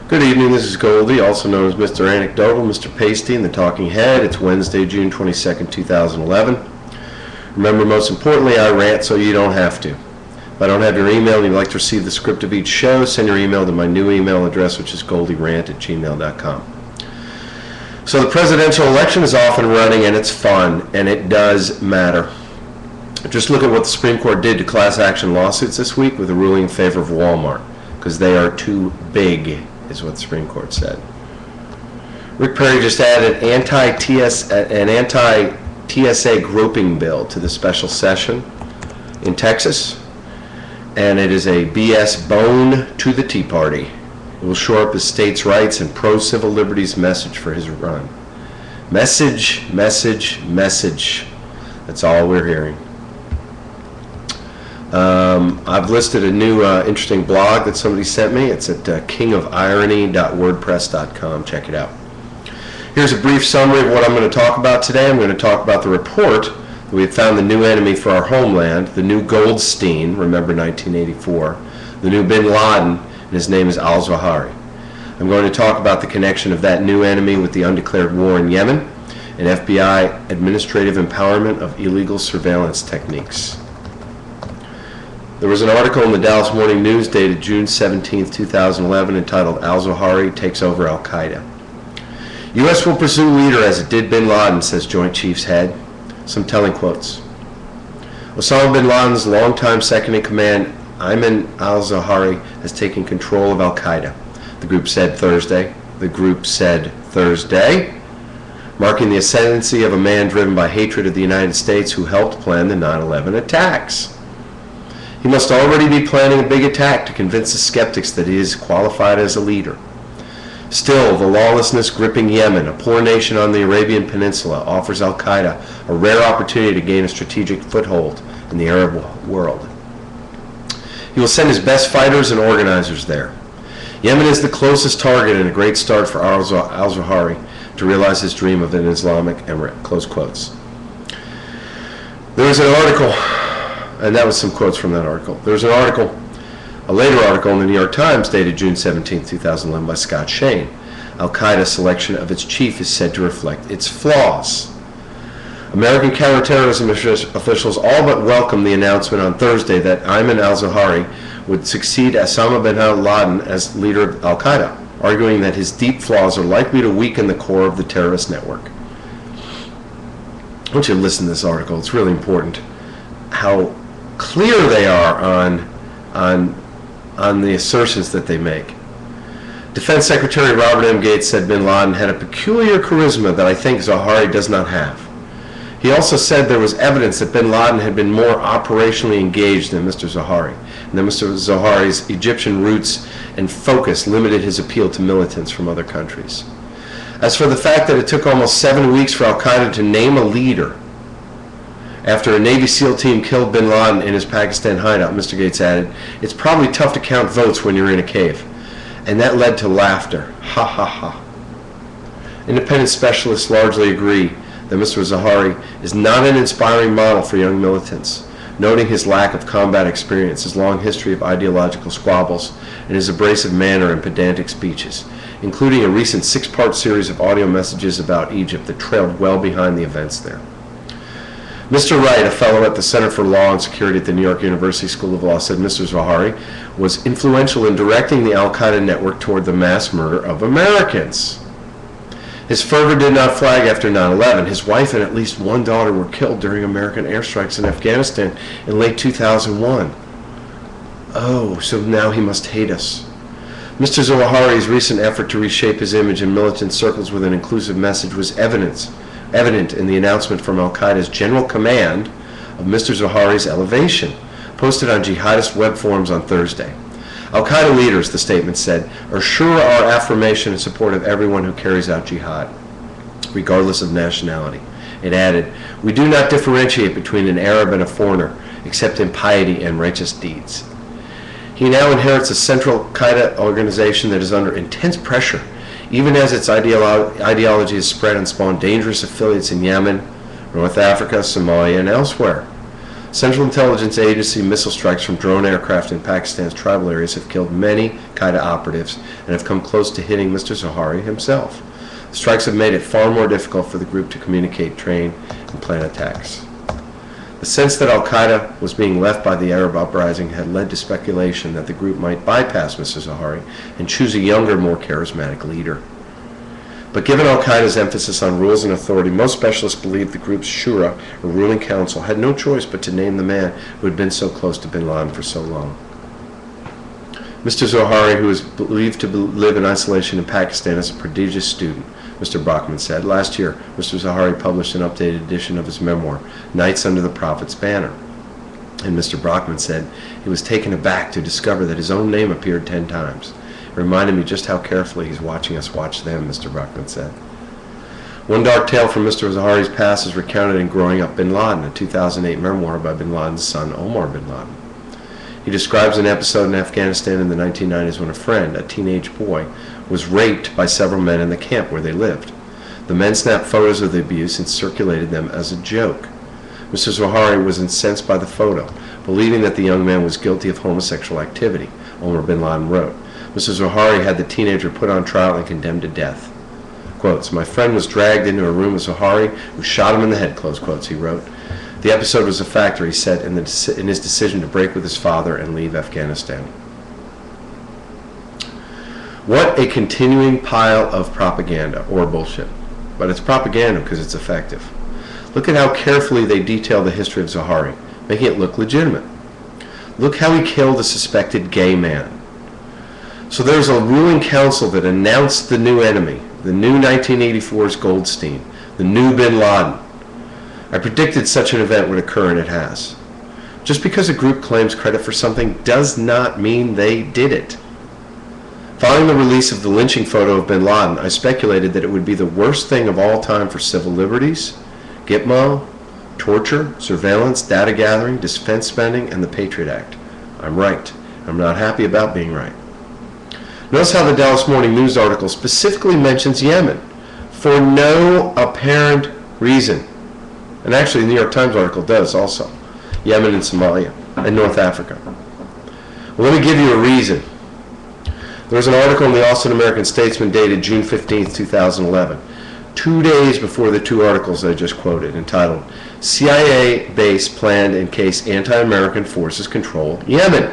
Good evening, this is Goldie, also known as Mr. Anecdotal, Mr. Pasty, and the Talking Head. It's Wednesday, June 22nd, 2011. Remember, most importantly, I rant so you don't have to. If I don't have your email and you'd like to receive the script of each show, send your email to my new email address, which is goldyrant@gmail.com. So the presidential election is off and running, and it's fun, and it does matter. Just look at what the Supreme Court did to class action lawsuits this week with a ruling in favor of Walmart, because they are too big, is what the Supreme Court said. Rick Perry just added an anti-TSA groping bill to the special session in Texas, and it is a BS bone to the Tea Party. It will shore up his states' rights and pro-civil liberties message for his run. Message, message, message. That's all we're hearing. I've listed a new interesting blog that somebody sent me. It's at kingofirony.wordpress.com. Check it out. Here's a brief summary of what I'm going to talk about today. I'm going to talk about the report that we had found the new enemy for our homeland, the new Goldstein, remember 1984, the new bin Laden, and his name is Zawahri. I'm going to talk about the connection of that new enemy with the undeclared war in Yemen and FBI administrative empowerment of illegal surveillance techniques. There was an article in the Dallas Morning News dated June 17, 2011 entitled Zawahri Takes Over Al-Qaeda. U.S. will pursue leader as it did bin Laden, says Joint Chiefs head. Some telling quotes. Osama bin Laden's longtime second-in-command, Ayman al-Zawahri, has taken control of Al-Qaeda, the group said Thursday. Marking the ascendancy of a man driven by hatred of the United States who helped plan the 9/11 attacks. He must already be planning a big attack to convince the skeptics that he is qualified as a leader. Still, the lawlessness gripping Yemen, a poor nation on the Arabian Peninsula, offers Al-Qaeda a rare opportunity to gain a strategic foothold in the Arab world. He will send his best fighters and organizers there. Yemen is the closest target and a great start for al-Zawahri to realize his dream of an Islamic emirate, close quotes. There was an article, and that was some quotes from that article. There was a later article in the New York Times dated June 17, 2011 by Scott Shane. Al-Qaeda's selection of its chief is said to reflect its flaws. American counterterrorism officials all but welcomed the announcement on Thursday that Ayman al-Zawahri would succeed Osama bin Laden as leader of Al-Qaeda, arguing that his deep flaws are likely to weaken the core of the terrorist network. I want you to listen to this article. It's really important how clear they are on the assertions that they make. Defense Secretary Robert M. Gates said bin Laden had a peculiar charisma that I think Zawahri does not have. He also said there was evidence that bin Laden had been more operationally engaged than Mr. Zawahri, and that Mr. Zawahri's Egyptian roots and focus limited his appeal to militants from other countries. As for the fact that it took almost 7 weeks for Al-Qaeda to name a leader after a Navy SEAL team killed bin Laden in his Pakistan hideout, Mr. Gates added, it's probably tough to count votes when you're in a cave. And that led to laughter. Ha ha ha. Independent specialists largely agree that Mr. Zawahri is not an inspiring model for young militants, noting his lack of combat experience, his long history of ideological squabbles, and his abrasive manner and pedantic speeches, including a recent 6-part series of audio messages about Egypt that trailed well behind the events there. Mr. Wright, a fellow at the Center for Law and Security at the New York University School of Law, said Mr. Zawahri was influential in directing the Al-Qaeda network toward the mass murder of Americans. His fervor did not flag after 9/11. His wife and at least one daughter were killed during American airstrikes in Afghanistan in late 2001. Oh, so now he must hate us. Mr. Zawahri's recent effort to reshape his image in militant circles with an inclusive message was evident in the announcement from Al-Qaeda's General Command of Mr. Zawahri's elevation, posted on jihadist web forums on Thursday. Al-Qaeda leaders, the statement said, assure our affirmation and support of everyone who carries out jihad, regardless of nationality. It added, we do not differentiate between an Arab and a foreigner, except in piety and righteous deeds. He now inherits a central Qaeda organization that is under intense pressure, even as its ideology has spread and spawned dangerous affiliates in Yemen, North Africa, Somalia, and elsewhere. Central Intelligence Agency missile strikes from drone aircraft in Pakistan's tribal areas have killed many Qaeda operatives and have come close to hitting Mr. Zawahri himself. The strikes have made it far more difficult for the group to communicate, train, and plan attacks. The sense that al-Qaeda was being left by the Arab uprising had led to speculation that the group might bypass Mr. Zawahri and choose a younger, more charismatic leader. But given al-Qaeda's emphasis on rules and authority, most specialists believe the group's shura, or ruling council, had no choice but to name the man who had been so close to bin Laden for so long. Mr. Zawahri, who is believed to live in isolation in Pakistan, is a prodigious student, Mr. Brockman said. Last year, Mr. Zawahri published an updated edition of his memoir, Nights Under the Prophet's Banner. And Mr. Brockman said he was taken aback to discover that his own name appeared 10 times. It reminded me just how carefully he's watching us watch them, Mr. Brockman said. One dark tale from Mr. Zawahri's past is recounted in Growing Up bin Laden, a 2008 memoir by bin Laden's son, Omar bin Laden. He describes an episode in Afghanistan in the 1990s when a friend, a teenage boy, was raped by several men in the camp where they lived. The men snapped photos of the abuse and circulated them as a joke. Mr. Zawahri was incensed by the photo, believing that the young man was guilty of homosexual activity, Omar bin Laden wrote. Mr. Zawahri had the teenager put on trial and condemned to death. Quotes, "My friend was dragged into a room with Zawahri, who shot him in the head," close quotes, he wrote. The episode was a factor, he said, in his decision to break with his father and leave Afghanistan. What a continuing pile of propaganda, or bullshit. But it's propaganda because it's effective. Look at how carefully they detail the history of Zawahri, making it look legitimate. Look how he killed a suspected gay man. So there's a ruling council that announced the new enemy, the new 1984's Goldstein, the new bin Laden. I predicted such an event would occur, and it has. Just because a group claims credit for something does not mean they did it. Following the release of the lynching photo of bin Laden, I speculated that it would be the worst thing of all time for civil liberties, Gitmo, torture, surveillance, data gathering, defense spending, and the Patriot Act. I'm right. I'm not happy about being right. Notice how the Dallas Morning News article specifically mentions Yemen for no apparent reason. And actually, the New York Times article does also. Yemen and Somalia and North Africa. Well, let me give you a reason. There was an article in the Austin American Statesman dated June 15, 2011, 2 days before the two articles I just quoted, entitled, CIA Base Planned in Case Anti-American Forces Control Yemen.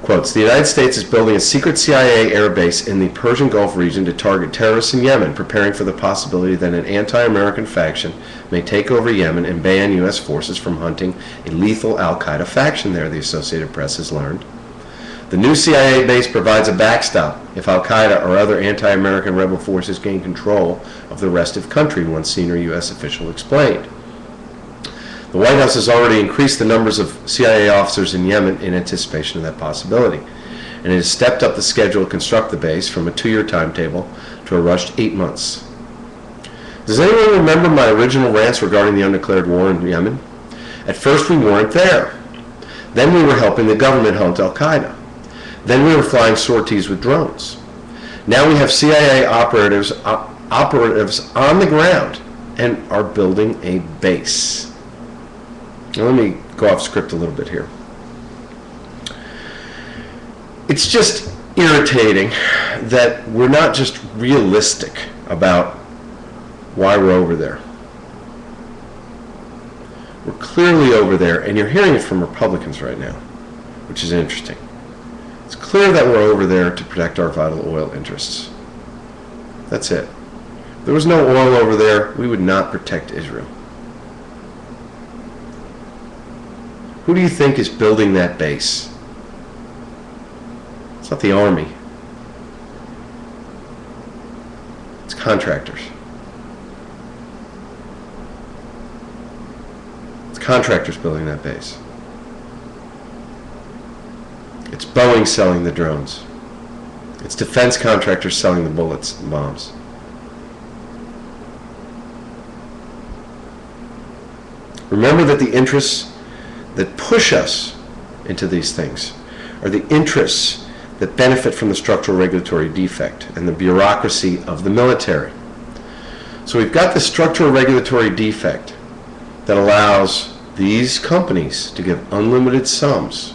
Quotes, "The United States is building a secret CIA air base in the Persian Gulf region to target terrorists in Yemen, preparing for the possibility that an anti-American faction may take over Yemen and ban U.S. forces from hunting a lethal al-Qaeda faction there," the Associated Press has learned. "The new CIA base provides a backstop if al-Qaeda or other anti-American rebel forces gain control of the rest of the country," one senior U.S. official explained. The White House has already increased the numbers of CIA officers in Yemen in anticipation of that possibility, and it has stepped up the schedule to construct the base from a 2-year timetable to a rushed 8 months. Does anyone remember my original rants regarding the undeclared war in Yemen? At first we weren't there. Then we were helping the government hunt al-Qaeda. Then we were flying sorties with drones. Now we have CIA operatives on the ground and are building a base. Now let me go off script a little bit here. It's just irritating that we're not just realistic about why we're over there. We're clearly over there, and you're hearing it from Republicans right now, which is interesting. It's clear that we're over there to protect our vital oil interests. That's it. If there was no oil over there, we would not protect Israel. Who do you think is building that base? It's not the army. It's contractors. It's contractors building that base. It's Boeing selling the drones. It's defense contractors selling the bullets and bombs. Remember that the interests that push us into these things are the interests that benefit from the structural regulatory defect and the bureaucracy of the military. So we've got the structural regulatory defect that allows these companies to give unlimited sums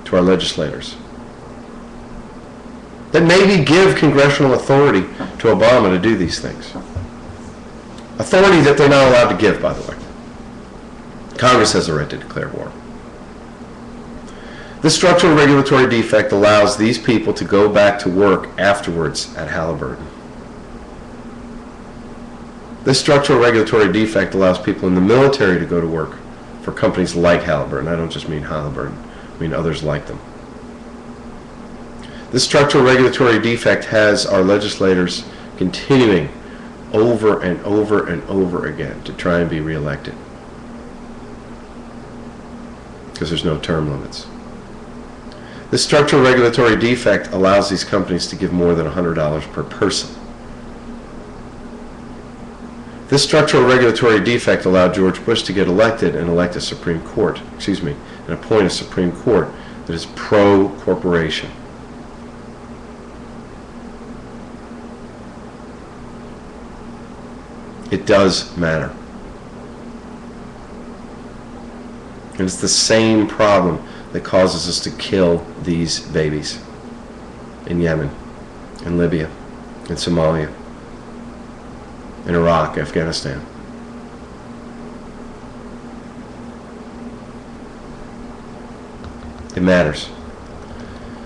to our legislators. That maybe give congressional authority to Obama to do these things. Authority that they're not allowed to give, by the way. Congress has the right to declare war. This structural regulatory defect allows these people to go back to work afterwards at Halliburton. This structural regulatory defect allows people in the military to go to work for companies like Halliburton. I don't just mean Halliburton, I mean others like them. This structural regulatory defect has our legislators continuing over and over and over again to try and be reelected, because there's no term limits. This structural regulatory defect allows these companies to give more than $100 per person. This structural regulatory defect allowed George Bush to get elected and elect a Supreme Court, and appoint a Supreme Court that is pro-corporation. It does matter. And it's the same problem that causes us to kill these babies in Yemen, in Libya, in Somalia, in Iraq, Afghanistan. It matters.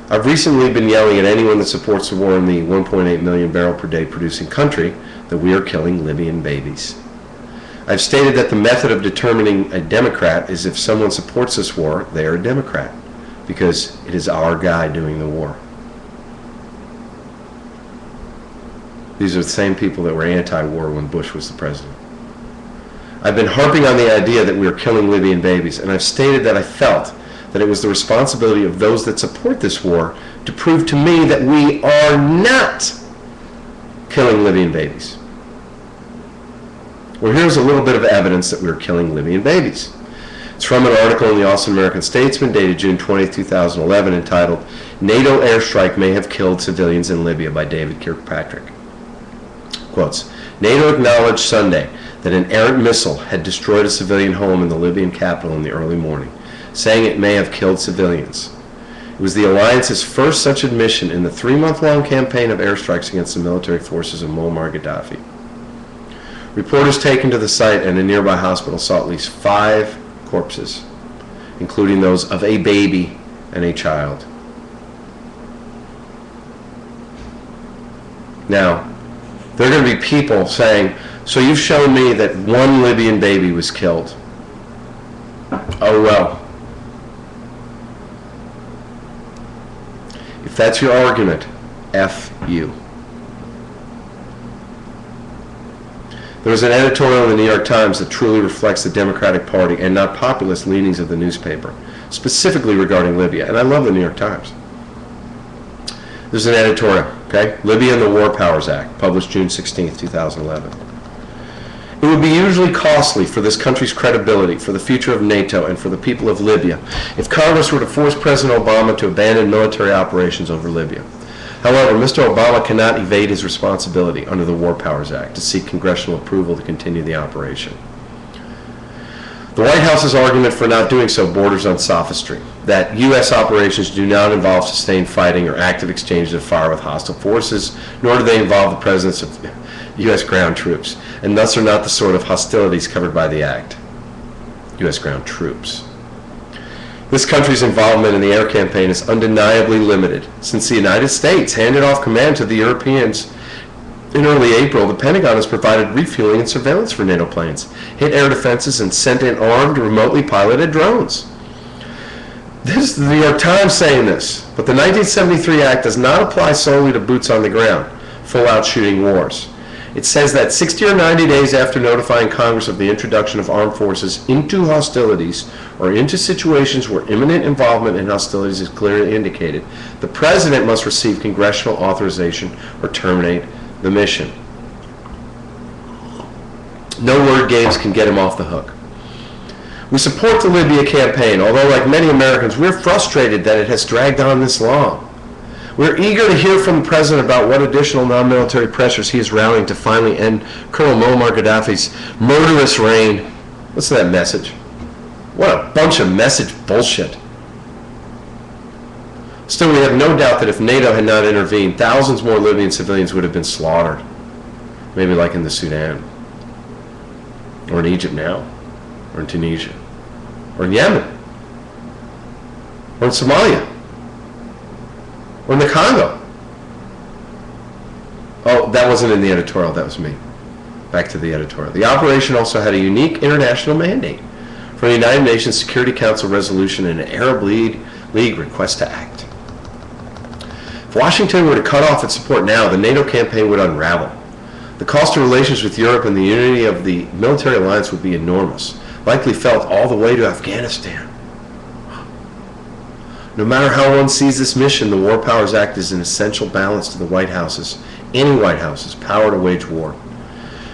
I've recently been yelling at anyone that supports the war in the 1.8 million barrel per day producing country that we are killing Libyan babies. I've stated that the method of determining a Democrat is if someone supports this war, they are a Democrat, because it is our guy doing the war. These are the same people that were anti-war when Bush was the president. I've been harping on the idea that we are killing Libyan babies, and I've stated that I felt that it was the responsibility of those that support this war to prove to me that we are not killing Libyan babies. Well, here's a little bit of evidence that we're killing Libyan babies. It's from an article in the Austin American Statesman dated June 20, 2011, entitled "NATO Airstrike May Have Killed Civilians in Libya" by David Kirkpatrick. Quotes, NATO acknowledged Sunday that an errant missile had destroyed a civilian home in the Libyan capital in the early morning, saying it may have killed civilians. It was the alliance's first such admission in the 3-month-long campaign of airstrikes against the military forces of Muammar Gaddafi. Reporters taken to the site and a nearby hospital saw at least 5 corpses, including those of a baby and a child. Now, there are going to be people saying, so you've shown me that one Libyan baby was killed. Oh well. If that's your argument, F you. There was an editorial in the New York Times that truly reflects the Democratic Party and not populist leanings of the newspaper, specifically regarding Libya. And I love the New York Times. There's an editorial, okay? Libya and the War Powers Act, published June 16, 2011. It would be hugely costly for this country's credibility, for the future of NATO, and for the people of Libya if Congress were to force President Obama to abandon military operations over Libya. However, Mr. Obama cannot evade his responsibility under the War Powers Act to seek congressional approval to continue the operation. The White House's argument for not doing so borders on sophistry, that U.S. operations do not involve sustained fighting or active exchanges of fire with hostile forces, nor do they involve the presence of U.S. ground troops, and thus are not the sort of hostilities covered by the Act. U.S. ground troops. This country's involvement in the air campaign is undeniably limited. Since the United States handed off command to the Europeans in early April, the Pentagon has provided refueling and surveillance for NATO planes, hit air defenses, and sent in armed, remotely piloted drones. This is the New York Times saying this, but the 1973 Act does not apply solely to boots on the ground, full-out shooting wars. It says that 60 or 90 days after notifying Congress of the introduction of armed forces into hostilities or into situations where imminent involvement in hostilities is clearly indicated, the President must receive congressional authorization or terminate the mission. No word games can get him off the hook. We support the Libya campaign, although like many Americans, we're frustrated that it has dragged on this long. We're eager to hear from the President about what additional non-military pressures he is rallying to finally end Colonel Muammar Gaddafi's murderous reign Listen to that message. What a bunch of message bullshit. Still, we have no doubt that if NATO had not intervened, thousands more Libyan civilians would have been slaughtered. Maybe like in the Sudan, or in Egypt now, or in Tunisia, or in Yemen, or in Somalia, or in the Congo. Oh, that wasn't in the editorial, that was me. Back to the editorial. The operation also had a unique international mandate for a United Nations Security Council resolution and an Arab League request to act. If Washington were to cut off its support now, the NATO campaign would unravel. The cost of relations with Europe and the unity of the military alliance would be enormous, likely felt all the way to Afghanistan. No matter how one sees this mission, the War Powers Act is an essential balance to the White House's, any White House's, power to wage war.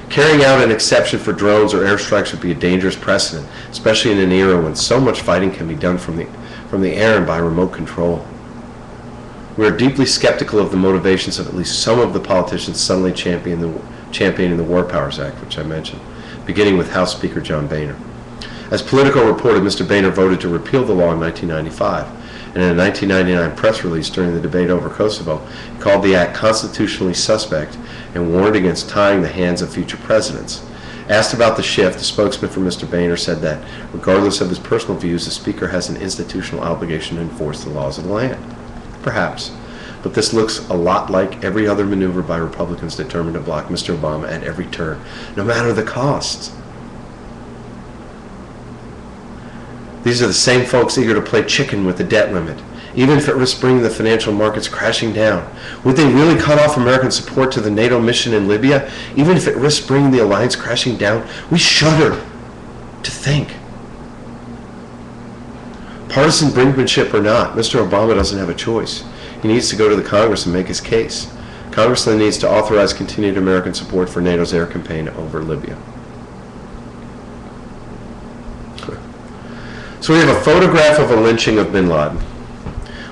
Carrying out an exception for drones or airstrikes would be a dangerous precedent, especially in an era when so much fighting can be done from the air and by remote control. We are deeply skeptical of the motivations of at least some of the politicians suddenly championing the War Powers Act, which I mentioned, beginning with House Speaker John Boehner. As Politico reported, Mr. Boehner voted to repeal the law in 1995, and in a 1999 press release during the debate over Kosovo, he called the act constitutionally suspect and warned against tying the hands of future presidents. Asked about the shift, the spokesman for Mr. Boehner said that, regardless of his personal views, the Speaker has an institutional obligation to enforce the laws of the land. Perhaps, but this looks a lot like every other maneuver by Republicans determined to block Mr. Obama at every turn, no matter the costs. These are the same folks eager to play chicken with the debt limit, even if it risks bringing the financial markets crashing down. Would they really cut off American support to the NATO mission in Libya, even if it risks bringing the alliance crashing down? We shudder to think. Partisan brinkmanship or not, Mr. Obama doesn't have a choice. He needs to go to the Congress and make his case. Congress then needs to authorize continued American support for NATO's air campaign over Libya. So we have a photograph of a lynching of bin Laden.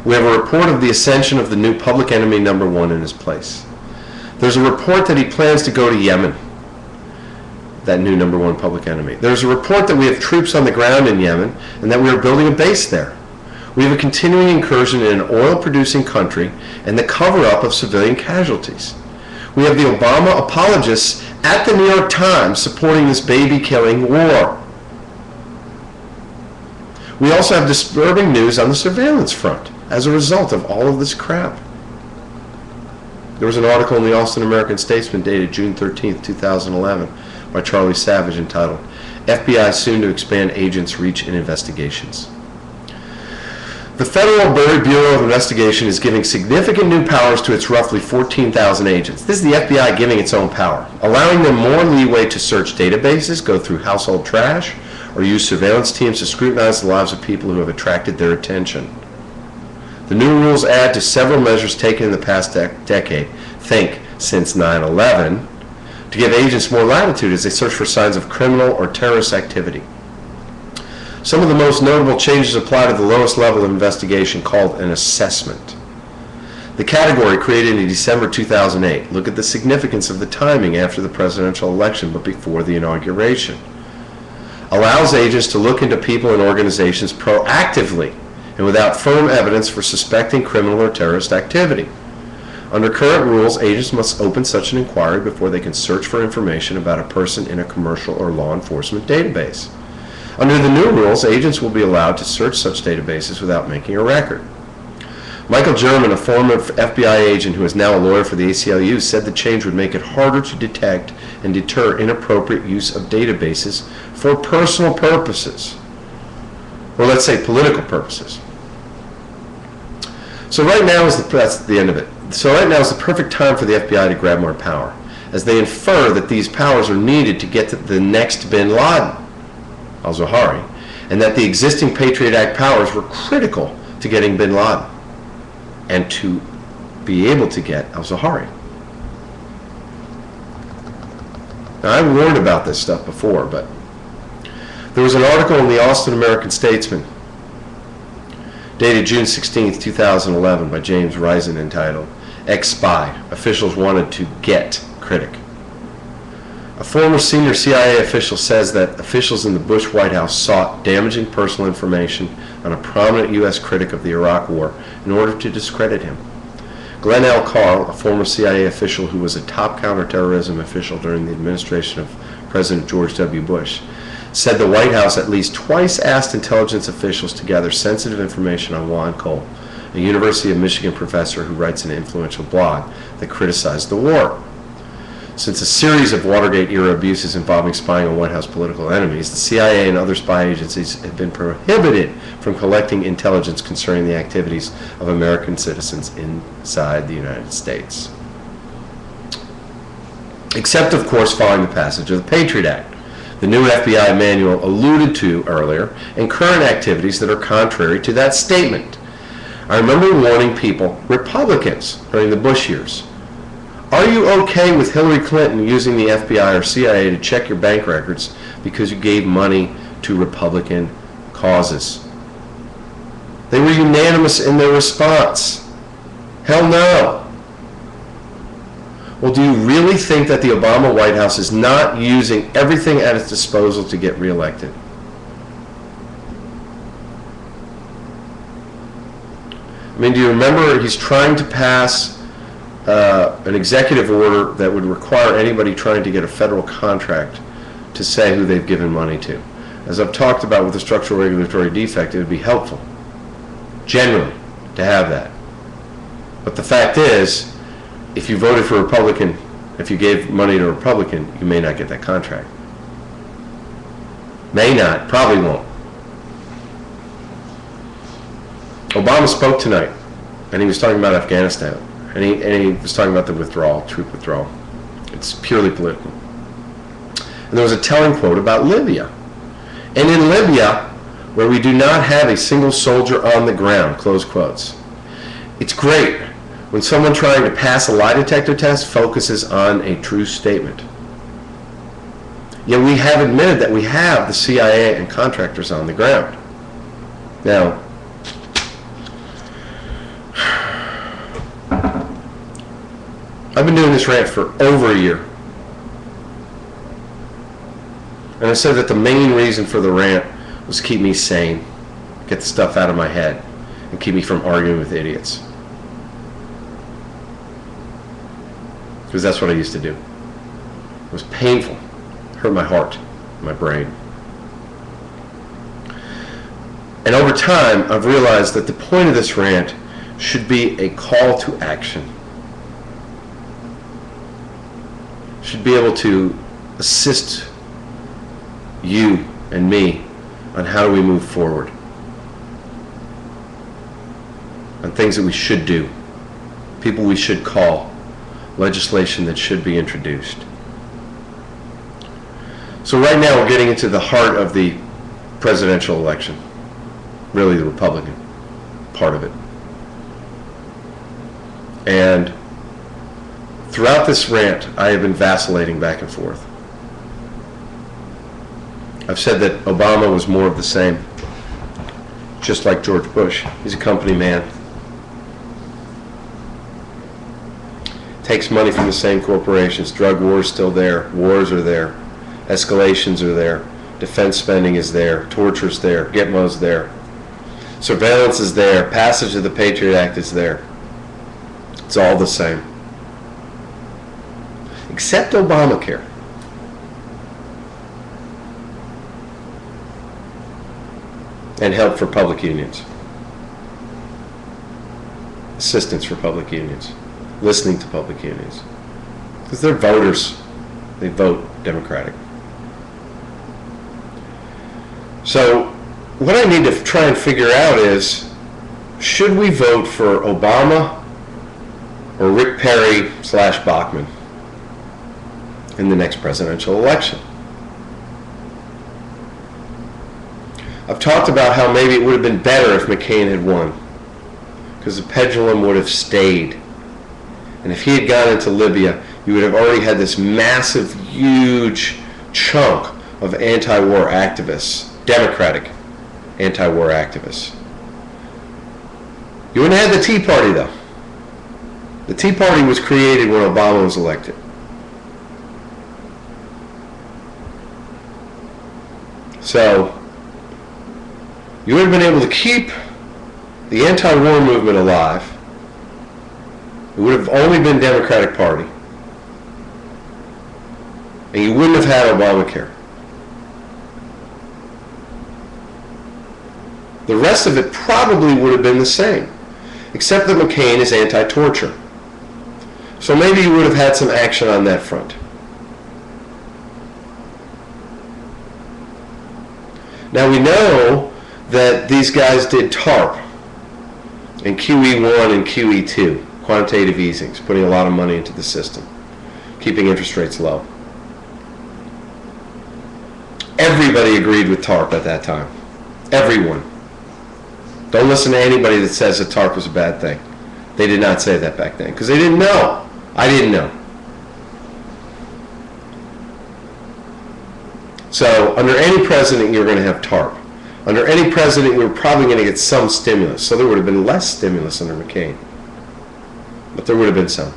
We have a report of the ascension of the new public enemy number one in his place. There's a report that he plans to go to Yemen, that new number one public enemy. There's a report that we have troops on the ground in Yemen and that we are building a base there. We have a continuing incursion in an oil-producing country and the cover-up of civilian casualties. We have the Obama apologists at the New York Times supporting this baby-killing war. We also have disturbing news on the surveillance front as a result of all of this crap. There was an article in the Austin American-Statesman dated June 13, 2011 by Charlie Savage entitled, FBI Soon to Expand Agents' Reach in Investigations. The Federal Bureau of Investigation is giving significant new powers to its roughly 14,000 agents. This is the FBI giving its own power, allowing them more leeway to search databases, go through household trash, or use surveillance teams to scrutinize the lives of people who have attracted their attention. The new rules add to several measures taken in the past decade, think since 9/11, to give agents more latitude as they search for signs of criminal or terrorist activity. Some of the most notable changes apply to the lowest level of investigation, called an assessment. The category, created in December 2008, look at the significance of the timing after the presidential election but before the inauguration, allows agents to look into people and organizations proactively and without firm evidence for suspecting criminal or terrorist activity. Under current rules, agents must open such an inquiry before they can search for information about a person in a commercial or law enforcement database. Under the new rules, agents will be allowed to search such databases without making a record. Michael German, a former FBI agent who is now a lawyer for the ACLU, said the change would make it harder to detect and deter inappropriate use of databases for personal purposes, or let's say political purposes. So right now that's the end of it. So right now is the perfect time for the FBI to grab more power, as they infer that these powers are needed to get to the next bin Laden, al-Zawahri, and that the existing Patriot Act powers were critical to getting bin Laden and to be able to get al-Zawahri. Now, I warned about this stuff before, but there was an article in the Austin American-Statesman dated June 16, 2011 by James Risen entitled, Ex-Spy, Officials Wanted to Get Critic. A former senior CIA official says that officials in the Bush White House sought damaging personal information on a prominent U.S. critic of the Iraq War in order to discredit him. Glenn L. Carl, a former CIA official who was a top counterterrorism official during the administration of President George W. Bush, said the White House at least twice asked intelligence officials to gather sensitive information on Juan Cole, a University of Michigan professor who writes an influential blog that criticized the war. Since a series of Watergate-era abuses involving spying on White House political enemies, the CIA and other spy agencies have been prohibited from collecting intelligence concerning the activities of American citizens inside the United States. Except, of course, following the passage of the Patriot Act, the new FBI manual alluded to earlier, and current activities that are contrary to that statement. I remember warning people, Republicans, during the Bush years, are you okay with Hillary Clinton using the FBI or CIA to check your bank records because you gave money to Republican causes? They were unanimous in their response. Hell no. Well, do you really think that the Obama White House is not using everything at its disposal to get reelected? I mean, do you remember he's trying to pass an executive order that would require anybody trying to get a federal contract to say who they've given money to? As I've talked about with the structural regulatory defect, it would be helpful, generally, to have that. But the fact is, if you voted for a Republican, if you gave money to a Republican, you may not get that contract. May not, probably won't. Obama spoke tonight, and he was talking about Afghanistan. And he was talking about the withdrawal, troop withdrawal. It's purely political. And there was a telling quote about Libya. And in Libya, where we do not have a single soldier on the ground, close quotes. It's great when someone trying to pass a lie detector test focuses on a true statement. Yet we have admitted that we have the CIA and contractors on the ground. Now, I've been doing this rant for over a year. And I said that the main reason for the rant was to keep me sane, get the stuff out of my head, and keep me from arguing with idiots. Because that's what I used to do. It was painful. It hurt my heart, my brain. And over time, I've realized that the point of this rant should be a call to action. Should be able to assist you and me on how do we move forward, on things that we should do, people we should call, legislation that should be introduced. So right now we're getting into the heart of the presidential election, really the Republican part of it. And throughout this rant, I have been vacillating back and forth. I've said that Obama was more of the same, just like George Bush. He's a company man. Takes money from the same corporations. Drug wars still there. Wars are there. Escalations are there. Defense spending is there. Torture's there. Gitmo's there. Surveillance is there. Passage of the Patriot Act is there. It's all the same. Except Obamacare. And help for public unions. Assistance for public unions. Listening to public unions. Because they're voters. They vote Democratic. So what I need to try and figure out is, should we vote for Obama or Rick Perry / Bachmann in the next presidential election? I've talked about how maybe it would have been better if McCain had won, because the pendulum would have stayed. And if he had gone into Libya, you would have already had this massive, huge chunk of anti-war activists, Democratic anti-war activists. You wouldn't have had the Tea Party, though. The Tea Party was created when Obama was elected. So you would have been able to keep the anti-war movement alive. It would have only been Democratic Party. And you wouldn't have had Obamacare. The rest of it probably would have been the same, except that McCain is anti-torture. So maybe you would have had some action on that front. Now we know that these guys did TARP and QE1 and QE2, quantitative easings, putting a lot of money into the system, keeping interest rates low. Everybody agreed with TARP at that time. Everyone. Don't listen to anybody that says that TARP was a bad thing. They did not say that back then because they didn't know. I didn't know. So under any president, you're going to have TARP. Under any president, we were probably going to get some stimulus. So there would have been less stimulus under McCain. But there would have been some.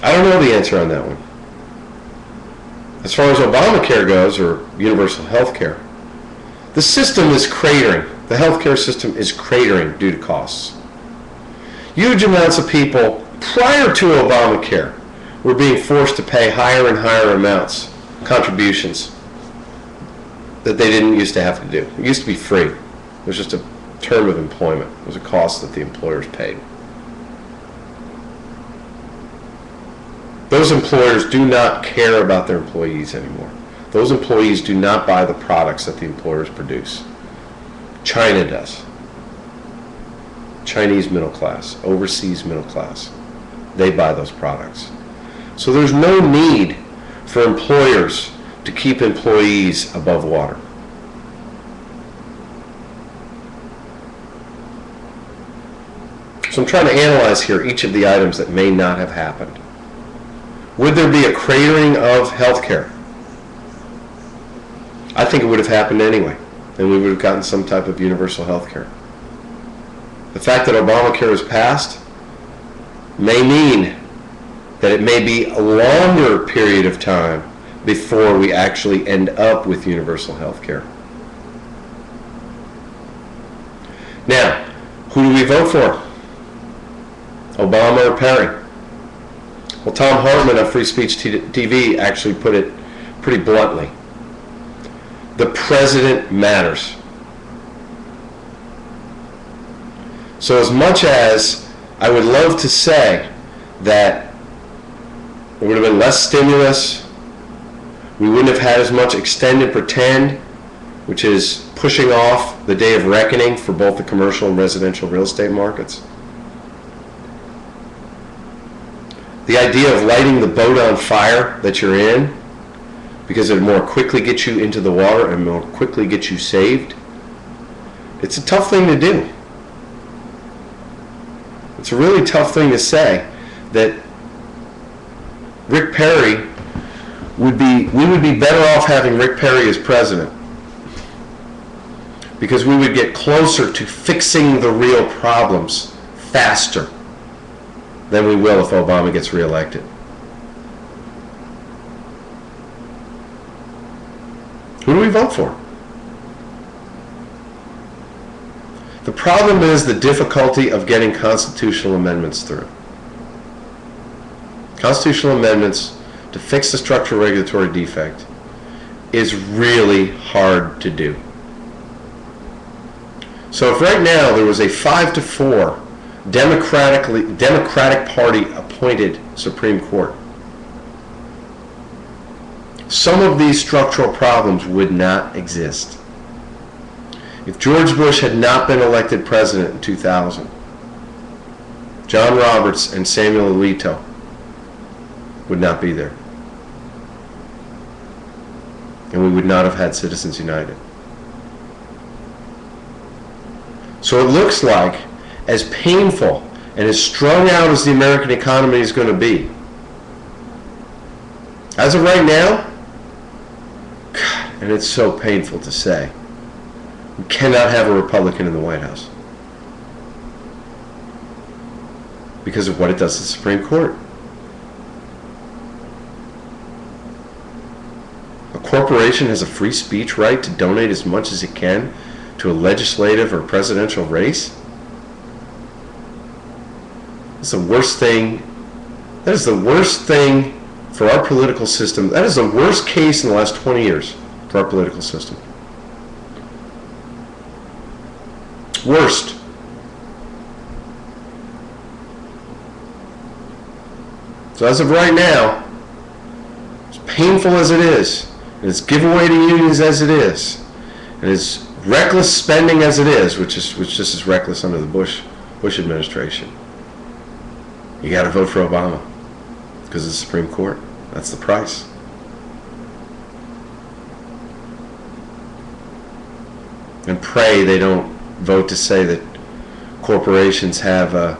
I don't know the answer on that one. As far as Obamacare goes, or universal health care, the system is cratering. The healthcare system is cratering due to costs. Huge amounts of people prior to Obamacare were being forced to pay higher and higher amounts, contributions, that they didn't used to have to do. It used to be free. It was just a term of employment. It was a cost that the employers paid. Those employers do not care about their employees anymore. Those employees do not buy the products that the employers produce. China does. Chinese middle class, overseas middle class. They buy those products. So there's no need for employers to keep employees above water. So I'm trying to analyze here each of the items that may not have happened. Would there be a cratering of healthcare? I think it would have happened anyway, and we would have gotten some type of universal healthcare. The fact that Obamacare is passed may mean that it may be a longer period of time before we actually end up with universal healthcare. Now, who do we vote for? Obama or Perry? Well, Tom Hartman of Free Speech TV actually put it pretty bluntly. The president matters. So as much as I would love to say that there would have been less stimulus, we wouldn't have had as much extend and pretend, which is pushing off the day of reckoning for both the commercial and residential real estate markets. The idea of lighting the boat on fire that you're in because it more quickly gets you into the water and more quickly gets you saved, it's a tough thing to do. It's a really tough thing to say that Rick Perry we would be better off having Rick Perry as president because we would get closer to fixing the real problems faster than we will if Obama gets reelected. Who do we vote for? The problem is the difficulty of getting constitutional amendments through. Constitutional amendments to fix the structural regulatory defect is really hard to do. So if right now there was a 5-4 Democratic Party appointed Supreme Court, some of these structural problems would not exist. If George Bush had not been elected president in 2000, John Roberts and Samuel Alito would not be there. And we would not have had Citizens United. So it looks like, as painful and as strung out as the American economy is going to be, as of right now, God, and it's so painful to say, we cannot have a Republican in the White House because of what it does to the Supreme Court. corporation has a free speech right to donate as much as it can to a legislative or presidential race? It's the worst thing. That is the worst thing for our political system. That is the worst case in the last 20 years for our political system. Worst. So as of right now, as painful as it is, and as giveaway to unions as it is, and as reckless spending as it is, which just is reckless under the Bush administration, you got to vote for Obama because of the Supreme Court. That's the price. And pray they don't vote to say that corporations have a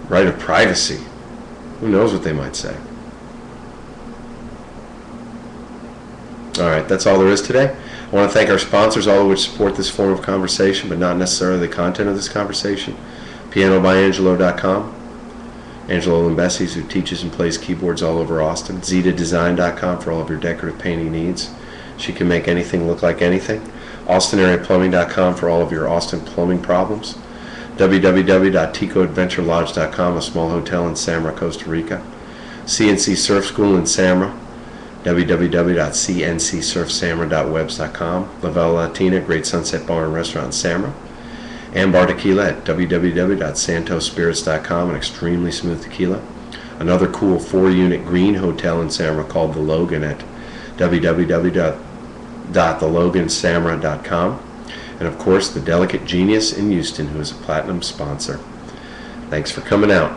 right of privacy. Who knows what they might say? All right, that's all there is today. I want to thank our sponsors, all of which support this form of conversation, but not necessarily the content of this conversation. PianoByAngelo.com, Angelo Limbesi's, who teaches and plays keyboards all over Austin. ZetaDesign.com for all of your decorative painting needs. She can make anything look like anything. AustinAreaPlumbing.com for all of your Austin plumbing problems. www.ticoadventurelodge.com, a small hotel in Samara, Costa Rica. CNC Surf School in Samara, www.cncsurfsamara.webs.com. La Vela Latina, great sunset bar and restaurant in Samara. Ambar Tequila at www.santospirits.com, an extremely smooth tequila. Another cool 4-unit green hotel in Samara called The Logan at www.thelogansamara.com. And of course, the Delicate Genius in Houston, who is a platinum sponsor. Thanks for coming out.